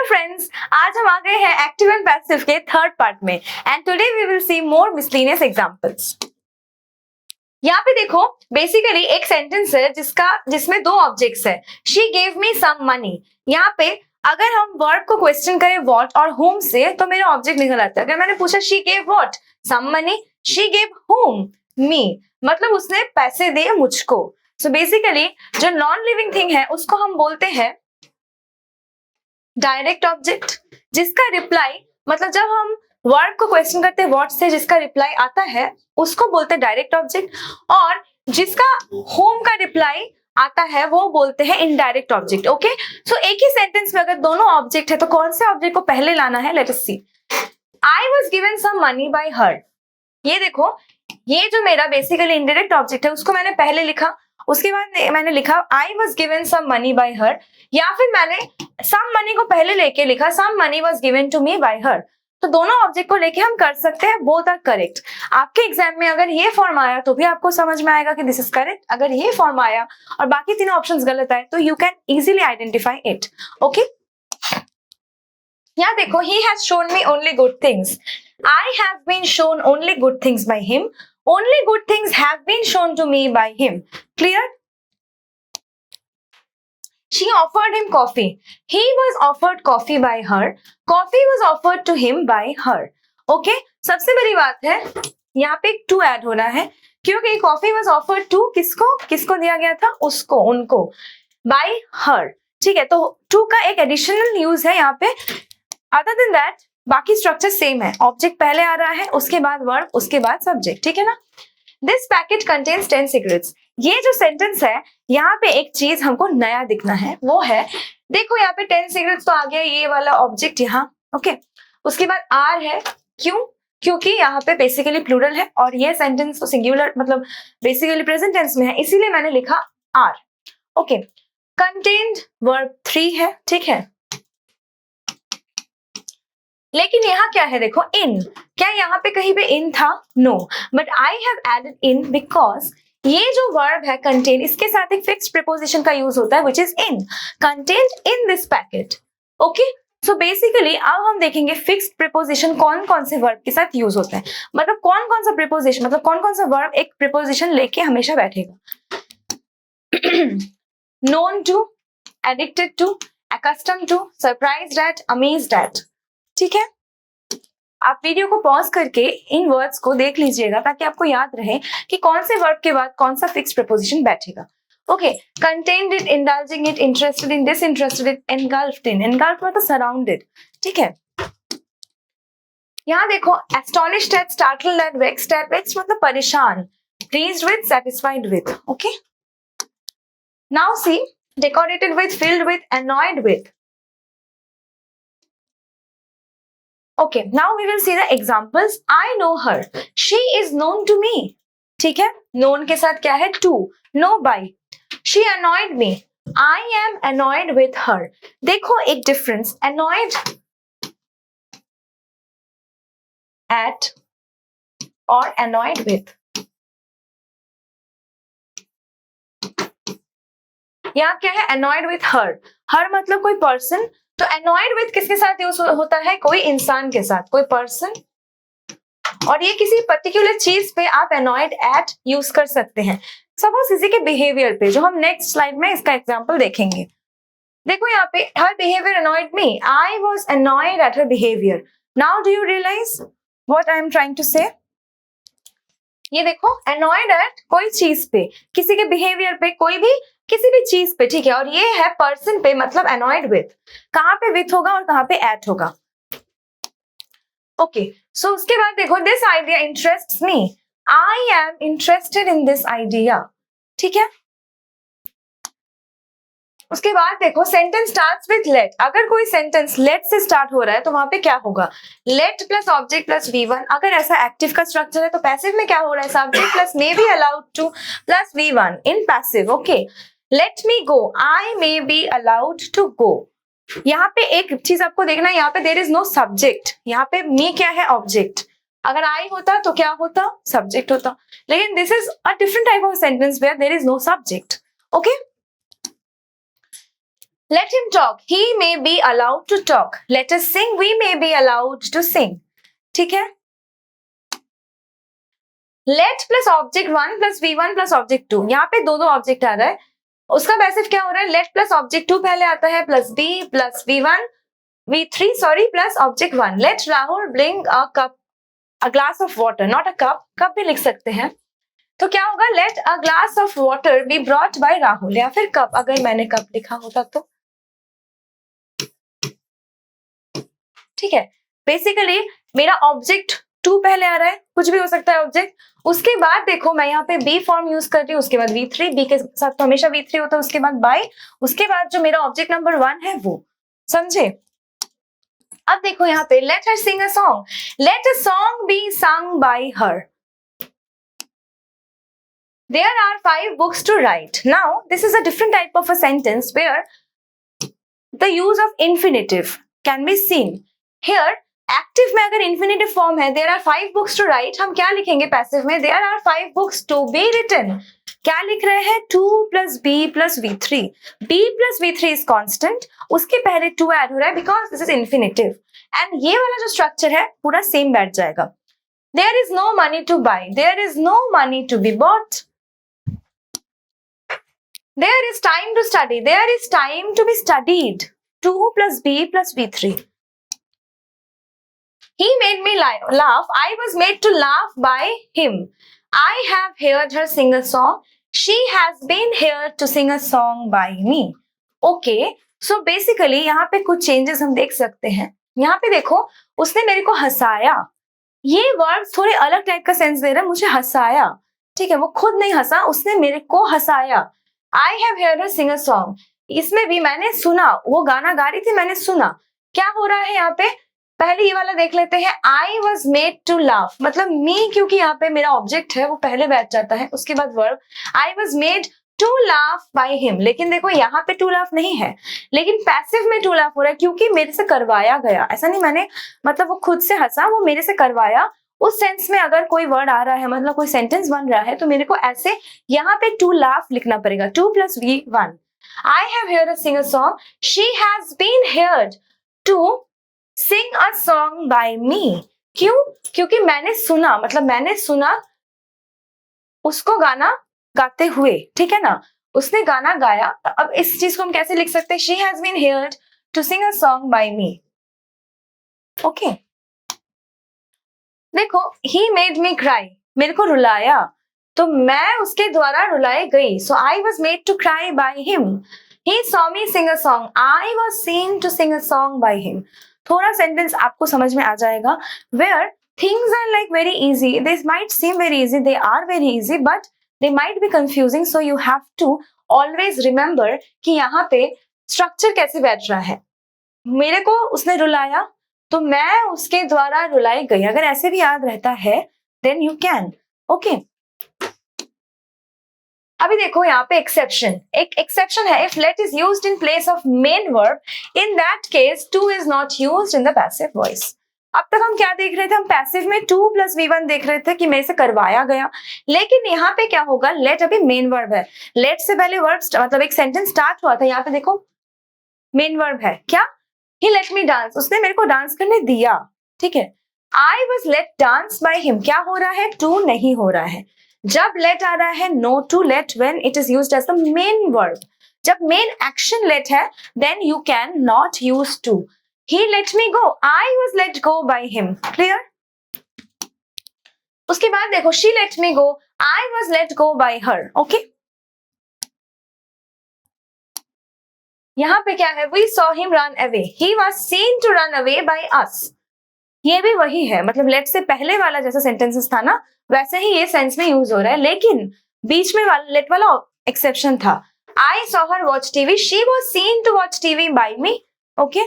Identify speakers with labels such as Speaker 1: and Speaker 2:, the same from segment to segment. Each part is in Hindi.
Speaker 1: फ्रेंड्स, आज हम आ गए हैं एक्टिव एंड पैसिव के थर्ड पार्ट में and today we will see more miscellaneous examples. यहाँ पे देखो बेसिकली एक सेंटेंस है जिसमें दो ऑब्जेक्ट्स है। She gave me some money. यहाँ पे अगर हम वर्ब को क्वेश्चन करें व्हाट और whom से तो मेरा ऑब्जेक्ट निकल आता है। अगर मैंने पूछा she gave what, some money, she gave whom, me, मतलब उसने पैसे दिए मुझको। सो बेसिकली जो नॉन लिविंग थिंग है उसको हम बोलते हैं डायरेक्ट ऑब्जेक्ट, जिसका रिप्लाई मतलब जब हम वर्ब को क्वेश्चन करते हैं व्हाट से जिसका रिप्लाई आता है उसको बोलते हैं डायरेक्ट ऑब्जेक्ट, और जिसका होम का रिप्लाई आता है वो बोलते हैं इनडायरेक्ट ऑब्जेक्ट। ओके, सो एक ही सेंटेंस में अगर दोनों ऑब्जेक्ट है तो कौन से ऑब्जेक्ट को पहले लाना है, let us see. I was given some money by her. ये देखो, ये जो मेरा बेसिकली इनडायरेक्ट ऑब्जेक्ट है उसको मैंने पहले लिखा, उसके बाद मैंने लिखा I was given some money by her, या फिर मैंने सम मनी को पहले लेके लिखा some money was given to me by her. तो दोनों ऑब्जेक्ट को लेके हम कर सकते हैं, बोथ आर करेक्ट। आपके एग्जाम में अगर ये फॉर्म आया तो भी आपको समझ में आएगा कि दिस इज करेक्ट। अगर ये फॉर्म आया और बाकी तीनों ऑप्शंस गलत आए तो you can easily identify it. Okay, यहाँ देखो, he has shown me only good things. I have been shown only good things by him. Only good things have been shown to me by him. Clear? She offered him coffee. He was offered coffee by her. Coffee was offered to him by her. Okay? सबसे बड़ी बात है यहाँ पे एक to add होना है, क्योंकि coffee was offered to किसको दिया गया था, उसको, उनको, by her. ठीक है, तो to का एक एडिशनल यूज है यहाँ पे। अदर देन दैट बाकी स्ट्रक्चर सेम है। ऑब्जेक्ट पहले आ रहा है, उसके बाद वर्ब, उसके बाद सब्जेक्ट। ठीक है ना। This packet contains 10 cigarettes. ये जो सेंटेंस है यहाँ पे एक चीज हमको नया दिखना है, वो है देखो यहाँ पे 10 सिगरेट्स तो आ गया, ये वाला ऑब्जेक्ट यहाँ। ओके, उसके बाद आर है। क्यों? क्योंकि यहाँ पे बेसिकली प्लूरल है और ये सेंटेंस तो सिंगुलर मतलब बेसिकली प्रेजेंट टेंस में है, इसीलिए मैंने लिखा आर। ओके, कंटेन्ड वर्ब 3 है। ठीक है, लेकिन यहाँ क्या है देखो, इन। क्या यहाँ पे कहीं पे इन था? No, but I have added in because ये जो वर्ब है कंटेन, इसके साथ एक फिक्स्ड प्रीपोजिशन का यूज होता है which is in. Contained in this packet. Okay, so basically अब हम देखेंगे फिक्स्ड प्रीपोजिशन कौन कौन से वर्ब के साथ यूज होता है, मतलब कौन कौन सा प्रीपोजिशन, मतलब कौन कौन सा वर्ब एक प्रीपोजिशन लेके हमेशा बैठेगा। Known to, addicted to, accustomed to, surprised at, amazed at. ठीक है, आप वीडियो को पॉज करके इन वर्ड्स को देख लीजिएगा ताकि आपको याद रहे कि कौन से वर्ब के बाद कौन सा फिक्स्ड प्रीपोजिशन बैठेगा। Okay, contend it, indulging it, interested in, disinterested in, engulfed in. Engulfed मतलब सराउंडेड। ठीक है, यहाँ देखो, astonished at, startled at, vexed at. Vexed मतलब परेशान, pleased with, satisfied with. Okay, now see, decorated with, filled with, annoyed with. Okay, now we will see the examples. I know her. She is known to me. ठीक है, known के साथ क्या है? to, know by. She annoyed me. I am annoyed with her. देखो एक difference, annoyed at और annoyed with. यहाँ क्या है? annoyed with her. her मतलब कोई person, तो annoyed with किसके साथ यूज होता है? कोई इंसान के साथ, कोई पर्सन, और ये किसी पर्टिकुलर चीज पे आप annoyed at यूज कर सकते हैं। सपोज किसी के बिहेवियर पे, जो हम नेक्स्ट स्लाइड में इसका एग्जांपल देखेंगे। देखो यहाँ पे her behavior annoyed me. I was annoyed at her behavior. Now do you realize what I am trying to say? ये देखो, annoyed at कोई चीज पे, किसी के बिहेवियर पे, कोई भी किसी भी चीज पे। ठीक है, और ये है पर्सन पे, मतलब annoyed with। कहाँ पे with होगा और कहाँ पे at होगा। ओके, सो उसके बाद देखो, this idea interests me. I am interested in this idea. ठीक है, उसके बाद देखो, सेंटेंस स्टार्ट्स विद लेट। अगर कोई सेंटेंस लेट से स्टार्ट हो रहा है तो वहां पे क्या होगा? Late plus object plus V1। अगर ऐसा एक्टिव का स्ट्रक्चर है तो पैसिव में क्या हो रहा है? Subject plus may be allowed to plus V1 in passive. Okay, let me go, I may be allowed to go. यहाँ पे एक चीज आपको देखना है, यहाँ पे देयर इज नो सब्जेक्ट। यहाँ पे मी क्या है? ऑब्जेक्ट। अगर आई होता तो क्या होता? सब्जेक्ट होता। लेकिन this is a different type of sentence where there is no subject. Okay, Let him talk. He may be allowed to talk. Let us sing. We may be allowed to sing. ठीक है. Let plus object 1 plus V1 plus object 2. यहाँ पे दो ऑब्जेक्ट आ रहा है. उसका पैसिव क्या हो रहा है? Let plus object 2 पहले आता है plus B plus V1 V3 sorry plus object 1. Let Rahul bring a glass of water. Not a cup. cup भी लिख सकते हैं. तो क्या होगा? Let a glass of water be brought by Rahul. या फिर कप, अगर मैंने कप लिखा होता तो. ठीक है. बेसिकली मेरा ऑब्जेक्ट 2 पहले आ रहा है, कुछ भी हो सकता है ऑब्जेक्ट. उसके बाद देखो मैं यहाँ पे बी फॉर्म यूज कर रही हूँ, उसके बाद V3, बी के साथ तो हमेशा V3 होता है, उसके बाद बाय, उसके बाद जो मेरा ऑब्जेक्ट नंबर 1 है वो. समझे? अब देखो यहाँ पे let her sing a song. Let a song be सung by her. There are 5 books to write. Now, this is a different type of a sentence where the use of infinitive can be seen. Here, active में अगर infinitive form है, there are 5 books to write, हम क्या लिखेंगे passive में? There are 5 books to be written. क्या लिख रहे हैं? 2 plus B plus V3. B plus V3 is constant. उसके पहले 2 add हो रहा है because this is infinitive. And ये वाला जो structure है पूरा same बैठ जाएगा. There is no money to buy. There is no money to be bought. There is time to study. There is time to be studied. 2 plus B plus V3. He made me laugh. I was made to laugh by him. I have heard her sing a song. She has been here to sing a song by me. Okay. So basically यहाँ पे कुछ changes हम देख सकते हैं. यहाँ पे देखो, उसने मेरे को हंसाया. ये वर्ड थोड़े अलग टाइप का सेंस दे रहा है. मुझे हंसाया. ठीक है, वो खुद नहीं हंसा, उसने मेरे को हंसाया. I have heard her sing a song. इसमें भी मैंने सुना, वो गाना गा रही थी, मैंने सुना. क्या हो रहा है यहाँ पे? पहले ये वाला देख लेते हैं. I was made to laugh. मतलब me, क्योंकि यहाँ पे मेरा ऑब्जेक्ट है वो पहले बैठ जाता है, उसके बाद verb. I was made to laugh by him. लेकिन देखो यहाँ पे to laugh नहीं है, लेकिन पैसिव में to laugh हो रहा है क्योंकि मेरे से करवाया गया. ऐसा नहीं मैंने, मतलब वो खुद से हंसा, वो मेरे से करवाया. उस सेंस में अगर कोई वर्ड आ रहा है, मतलब कोई सेंटेंस बन रहा है, तो मेरे को ऐसे यहाँ पे to laugh लिखना पड़ेगा. 2 plus V1. I have heard her sing a song. She has been heard to sing a song by me. क्यों? क्योंकि मैंने सुना, मतलब मैंने सुना उसको गाना गाते हुए. ठीक है ना, उसने गाना गाया. अब इस चीज को हम कैसे लिख सकते हैं? She has been heard to sing a song by me. Okay. देखो, he made me cry. मेरे को रुलाया, तो मैं उसके द्वारा रुलाई गई. So I was made to cry by him. He saw me sing a song. I was seen to sing a song by him. थोड़ा सेंटेंस आपको समझ में आ जाएगा. Where things are like very easy. They might seem very easy. They are very easy, but they might be confusing. So you have to always remember कि यहाँ पे स्ट्रक्चर कैसे बैठ रहा है. मेरे को उसने रुलाया, तो मैं उसके द्वारा रुलाई गई. अगर ऐसे भी याद रहता है देन यू कैन. ओके. अभी देखो यहाँ पे एक्सेप्शन. एक एक्सेप्शन है. If late is used in place of main verb, in that case two is not used in the passive voice. अब तक हम क्या देख रहे थे? हम पैसिव में 2 plus V1 देख रहे थे कि मेरे से करवाया गया. लेकिन यहाँ पे क्या होगा? लेट अभी मेन वर्ब है. लेट से पहले वर्ब मतलब एक सेंटेंस स्टार्ट हुआ था. यहाँ पे देखो मेन वर्ब है. क्या? He let me dance. उसने मेरे को डांस करने दिया. ठीक है. I was let dance by him. क्या हो रहा है? To नहीं हो रहा है. जब let आ रहा है, no to let when it is used as the main verb. जब main action let है, then you can not use to. He let me go. I was let go by him. Clear? उसके बाद देखो, she let me go. I was let go by her. Okay? यहाँ पे क्या है? We saw him run away. He was seen to run away by us. ये भी वही है, मतलब लेट से पहले वाला जैसा सेंटेंसेस था ना, वैसे ही ये सेंस में यूज हो रहा है, लेकिन बीच में वाला लेट वाला एक्सेप्शन था. I saw her watch TV. She was seen to watch TV by me. Okay?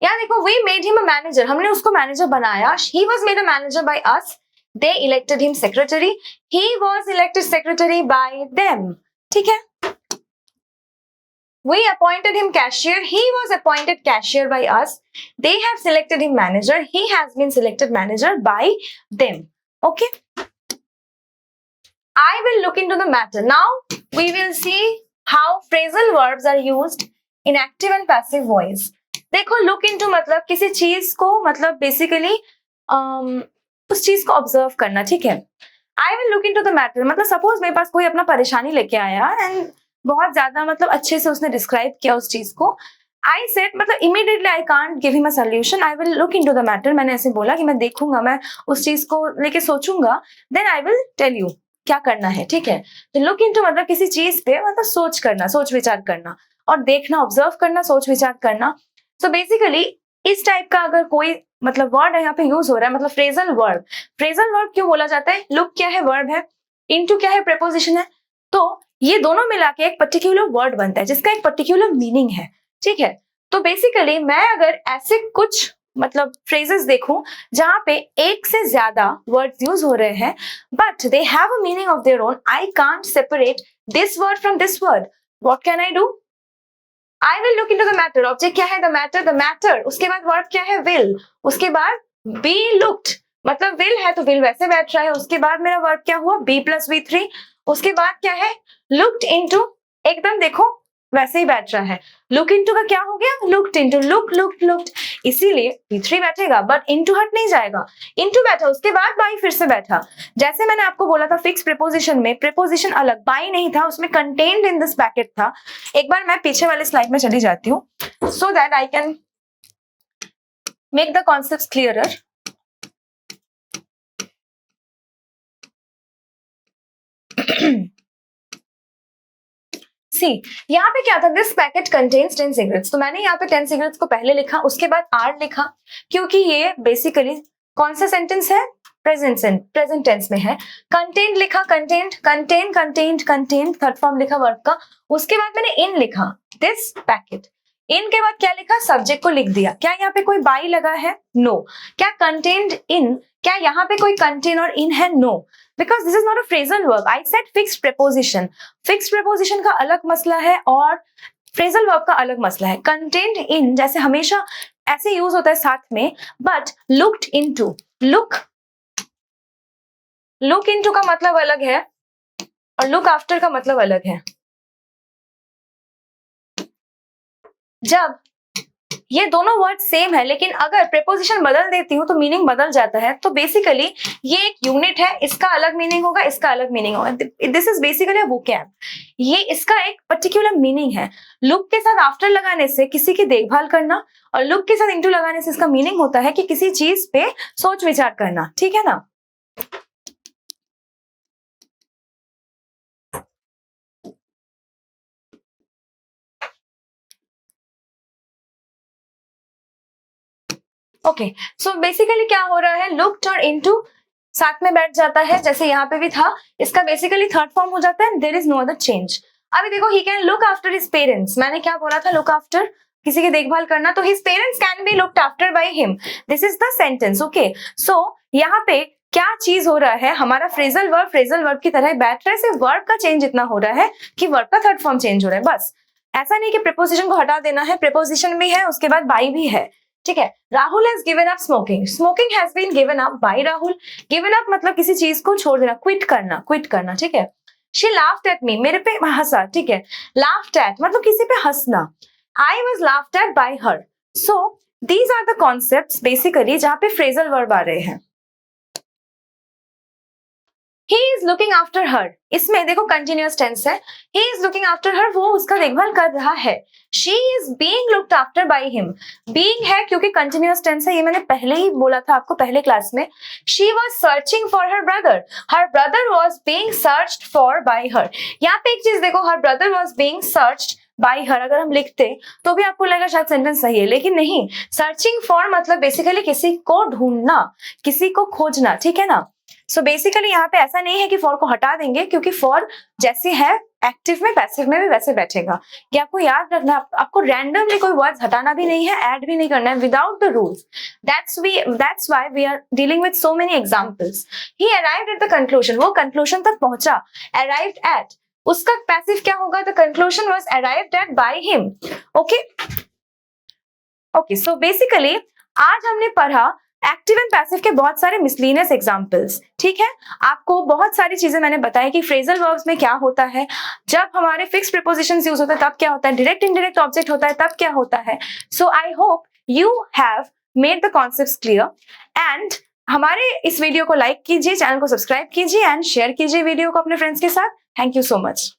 Speaker 1: यहाँ देखो, we made him a manager. हमने उसको मैनेजर बनाया. He was made a manager by us. They elected him secretary. He was elected secretary by them. ठीक है. We appointed him cashier. He was appointed cashier by us. They have selected him manager. He has been selected manager by them. Okay. I will look into the matter. Now we will see how phrasal verbs are used in active and passive voice. देखो look into मतलब किसी चीज को मतलब बेसिकली उस चीज को ऑब्जर्व करना, ठीक है. I will look into the matter मतलब सपोज मेरे पास कोई अपना परेशानी लेके आया एंड बहुत ज्यादा मतलब अच्छे से उसने डिस्क्राइब किया उस चीज को. आई सेड मतलब immediately I can't give him a solution, I will look into the matter. मैंने ऐसे बोला कि मैं देखूंगा, मैं उस चीज को लेके सोचूंगा, then I will tell you क्या करना है, ठीक है. तो लुक इनटू मतलब किसी चीज पे मतलब सोच करना, सोच विचार करना और देखना, ऑब्जर्व करना, सोच विचार करना. सो बेसिकली इस टाइप का अगर कोई मतलब वर्ड यहाँ पे यूज हो रहा है मतलब फ्रेजल वर्ब. फ्रेजल वर्ब क्यों बोला जाता है? लुक क्या है? वर्ब है. इनटू क्या है? प्रीपोजिशन है. तो ये दोनों मिला के एक पर्टिकुलर वर्ड बनता है जिसका एक पर्टिकुलर मीनिंग है, ठीक है. तो बेसिकली मैं अगर ऐसे कुछ मतलब फ्रेजेस देखूं जहां पे एक से ज्यादा वर्ड्स यूज हो रहे हैं but they have a meaning of their own, I can't separate this word from this word, what can I do? I will look into the matter. Object क्या है? The matter. द मैटर उसके बाद वर्ब क्या है? विल. उसके बाद बी लुक्ड मतलब विल है तो विल वैसे बैठ रहा है. उसके बाद मेरा वर्ब क्या हुआ? B plus V3. उसके बाद क्या है? लुक्ड इनटू, एकदम देखो वैसे ही बैठ रहा है. लुक इनटू का क्या हो गया? Looked into. Look looked looked, इसीलिए V3 बैठेगा बट इनटू हट नहीं जाएगा. इनटू बैठा, उसके बाद बाई फिर से बैठा. जैसे मैंने आपको बोला था फिक्स प्रीपोजिशन में प्रीपोजिशन अलग, बाई नहीं था, उसमें कंटेन्ड इन दिस पैकेट था. एक बार मैं पीछे वाले स्लाइड में चली जाती हूँ so that I can make the concepts clearer. See यहाँ पे क्या था? This packet contains 10 cigarettes. तो मैंने यहाँ पे 10 सिगरेट्स को पहले लिखा, उसके बाद आर लिखा क्योंकि ये बेसिकली कौन सा सेंटेंस है? प्रेजेंट टेंस में है. कंटेंट लिखा, content, contain, content, content, third form लिखा वर्ब का. उसके बाद मैंने इन लिखा, दिस पैकेट. इन के बाद क्या लिखा? सब्जेक्ट को लिख दिया. क्या यहाँ पे कोई बाई लगा है? नो. क्या कंटेंट इन, क्या यहाँ पे कोई कंटेन और इन है? No, because this is not a phrasal verb. I said fixed preposition. Fixed preposition का अलग मसला है और फ्रेजल वर्ब का अलग मसला है. कंटेंट इन जैसे हमेशा ऐसे यूज होता है साथ में, but looked into, look into का मतलब अलग है और लुक आफ्टर का मतलब अलग है. जब ये दोनों वर्ड सेम है लेकिन अगर प्रीपोजिशन बदल देती हूँ तो मीनिंग बदल जाता है. तो बेसिकली ये एक यूनिट है, इसका अलग मीनिंग होगा, इसका अलग मीनिंग होगा. This is basically a vocab. ये इसका एक पर्टिकुलर मीनिंग है. लुक के साथ आफ्टर लगाने से किसी की देखभाल करना और लुक के साथ इनटू लगाने से इसका मीनिंग होता है कि किसी चीज पे सोच विचार करना, ठीक है ना. ओके, सो बेसिकली क्या हो रहा है? लुक्ड और इनटू साथ में बैठ जाता है जैसे यहाँ पे भी था. इसका बेसिकली थर्ड फॉर्म हो जाता है. There is no other change. अभी देखो, he can look after his parents. मैंने क्या बोला था? लुक आफ्टर, किसी की देखभाल करना. तो his parents can be looked after by him. This is the sentence. Okay, so यहाँ पे क्या चीज हो रहा है? हमारा फ्रेजल वर्ब की तरह बैठ रहा है, सिर्फ वर्ब का चेंज इतना हो रहा है कि वर्ब का थर्ड फॉर्म चेंज हो रहा है. बस ऐसा नहीं कि प्रीपोजिशन को हटा देना है. प्रीपोजिशन भी है, उसके बाद बाई भी है, ठीक है. Rahul has given up smoking. Smoking has been given up by Rahul. Given up मतलब किसी चीज को छोड़ देना, क्विट करना, ठीक है. शी लाफ्ड एट मी, मेरे पे हंसा, ठीक है. लाफ्ड एट मतलब किसी पे हंसना. I was laughed at by her. So these are the concepts basically जहां पे फ्रेजल वर्ब आ रहे हैं. He is looking after her. इसमें देखो कंटिन्यूअस टेंस है. He is looking after her, वो उसका देखभाल कर रहा है. She is being looked after by him. Being है क्योंकि कंटिन्यूअस टेंस है, ये मैंने पहले ही बोला था आपको पहले क्लास में. She was searching for her brother. Her brother was being searched for by her. यहाँ पे एक चीज देखो, her brother was being searched by her अगर हम लिखते तो भी आपको लगेगा शायद सेंटेंस सही है, लेकिन नहीं. सर्चिंग फॉर मतलब बेसिकली किसी को ढूंढना, किसी को खोजना, ठीक है ना. सो बेसिकली यहाँ पे ऐसा नहीं है कि फॉर को हटा देंगे क्योंकि फॉर जैसे है एक्टिव में पैसिव में भी वैसे बैठेगा. ये आपको याद रखना. आपको रैंडमली कोई वर्ड्स हटाना भी नहीं है, ऐड भी नहीं करना है without the rules. That's why we are dealing with so many examples. He arrived at the conclusion, वो कंक्लूजन तक पहुंचा. अराइव्ड एट, उसका पैसिव क्या होगा? The conclusion was arrived at by him. Okay, so basically आज हमने पढ़ा एक्टिव एंड पैसिव के बहुत सारे मिसलिनियस एग्जांपल्स, ठीक है। आपको बहुत सारी चीजें मैंने बताई कि फ्रेजल वर्ब्स में क्या होता है, जब हमारे फिक्स प्रीपोजिशंस यूज होता है तब क्या होता है, डायरेक्ट इनडायरेक्ट ऑब्जेक्ट होता है तब क्या होता है। So I hope you have made the concepts clear and हमारे इस वीडियो को लाइक कीजिए, चैनल को सब्सक्राइब कीजिए एंड शेयर कीजिए वीडियो को अपने फ्रेंड्स के साथ। Thank you so much.